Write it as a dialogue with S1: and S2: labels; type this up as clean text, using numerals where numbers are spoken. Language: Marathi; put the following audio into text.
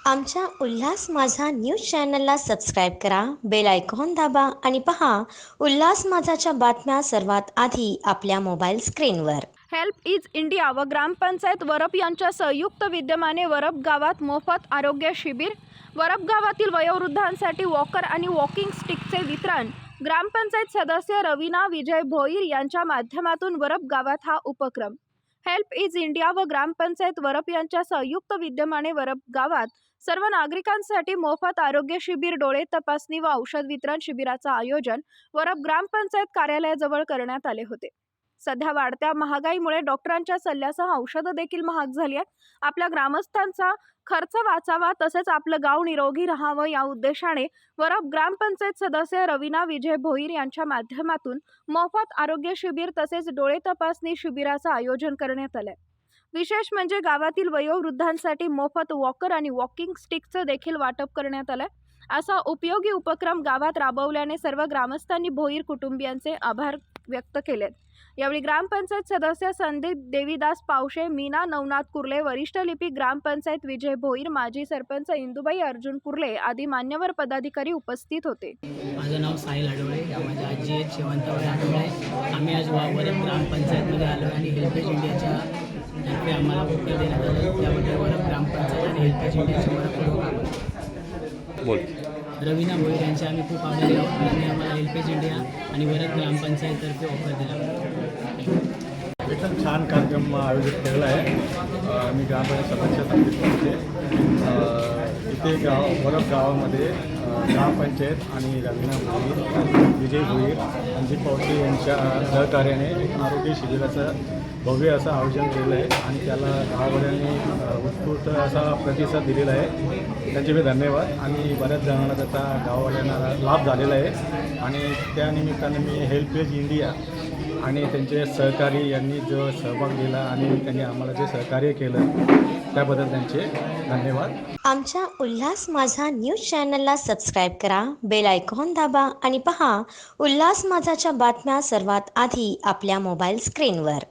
S1: आमच्या उल्हास माझा न्यूज चॅनलला सबस्क्राईब करा, बेल आयकॉन दाबा आणि पहा उल्हास माझाच्या बातम्या सर्वात आधी आपल्या मोबाईल स्क्रीनवर.
S2: हेल्प इज इंडिया व ग्रामपंचायत वरप यांच्या संयुक्त विद्यमाने वरप गावात मोफत आरोग्य शिबिर. वरप गावातील वयोवृद्धांसाठी वॉकर आणि वॉकिंग स्टिकचे वितरण. ग्रामपंचायत सदस्य रवीना विजय भोईर यांच्या माध्यमातून वरप गावात हा उपक्रम. हेल्प इज इंडिया व ग्रामपंचायत वरप यांच्या संयुक्त विद्यमाने वरप गावात सर्व नागरिकांसाठी मोफत आरोग्य शिबिर, डोळे तपासणी व औषध वितरण शिबिराचं आयोजन वरप ग्रामपंचायत कार्यालयाजवळ करण्यात आले होते. सध्या वाढत्या महागाईमुळे डॉक्टरांच्या सल्ल्यासह औषधं देखील महाग झाली आहेत. आपल्या ग्रामस्थांचा खर्च वाचावा तसेच आपलं गाव निरोगी राहावं या उद्देशाने वरप ग्रामपंचायत सदस्य रवीना विजय भोईर यांच्या माध्यमातून मोफत आरोग्य शिबिर तसेच डोळे तपासणी शिबिराचं आयोजन करण्यात आलंय. विशेष म्हणजे गावातील वयोवृद्धांसाठी मोफत वॉकर आणि वॉकिंग स्टिकचं देखील वाटप करण्यात आलंय. असा उपयोगी उपक्रम गावात राबवल्याने सर्व ग्रामस्थांनी भोईर कुटुंबियांचे आभार व्यक्त केलेत. यावेळी ग्रामपंचायत सदस्य संदीप देवीदास पावशे, मीना नवनाथ कुर्ले, वरिष्ठ लिपिक ग्रामपंचायत विजय भोईर, माजी सरपंच इंदुबाई अर्जुन कुर्ले आदी मान्यवर पदाधिकारी उपस्थित होते.
S3: माझं नाव साहिल आठवले, माझी आजी आहे शेवंताबाई आठवले. आम्ही आज वरप ग्रामपंचायतमध्ये आलो आणि हेल्पेज इंडियाच्या तर्फे आम्हाला वॉकर देण्यात आलं. त्याबद्दल वरप ग्रामपंचायत आणि हेल्पेज इंडियाचे मनपूर्वक आभार. रवीना भोईर यांचे आम्ही खूप आभारी आहोत. त्यांनी आम्हाला हेल्पेज इंडिया आणि वरप ग्रामपंचायततर्फे ऑफर दिला.
S4: एकदम छान कार्यक्रम आयोजित केलेला आहे. मी ग्रामपंचायत सदस्य इथे वरप गावामध्ये ग्रामपंचायत आणि रवीना भोईर, विजय भोईर, संदीप पावशे यांच्या सहकार्याने एक आरोग्य शिबिराचं भव्य असं आयोजन केलेलं आहे आणि त्याला गाववाल्यांनी उत्स्फूर्त असा प्रतिसाद दिलेला आहे. त्यांचे मी धन्यवाद. आणि बऱ्याच जणांना त्याचा गाववाल्यांना लाभ झालेला आहे आणि त्यानिमित्ताने मी हेल्पेज इंडिया आणि त्यांचे सहकारी यांनी जो सहभाग दिला आणि त्यांनी आम्हाला जे सहकार्य केलं त्याबद्दल त्यांचे धन्यवाद.
S1: आमच्या उल्हास माझा न्यूज चॅनलला सबस्क्राईब करा, बेल आयकॉन दाबा आणि पहा उल्हास माझाच्या बातम्या सर्वात आधी आपल्या मोबाईल स्क्रीनवर.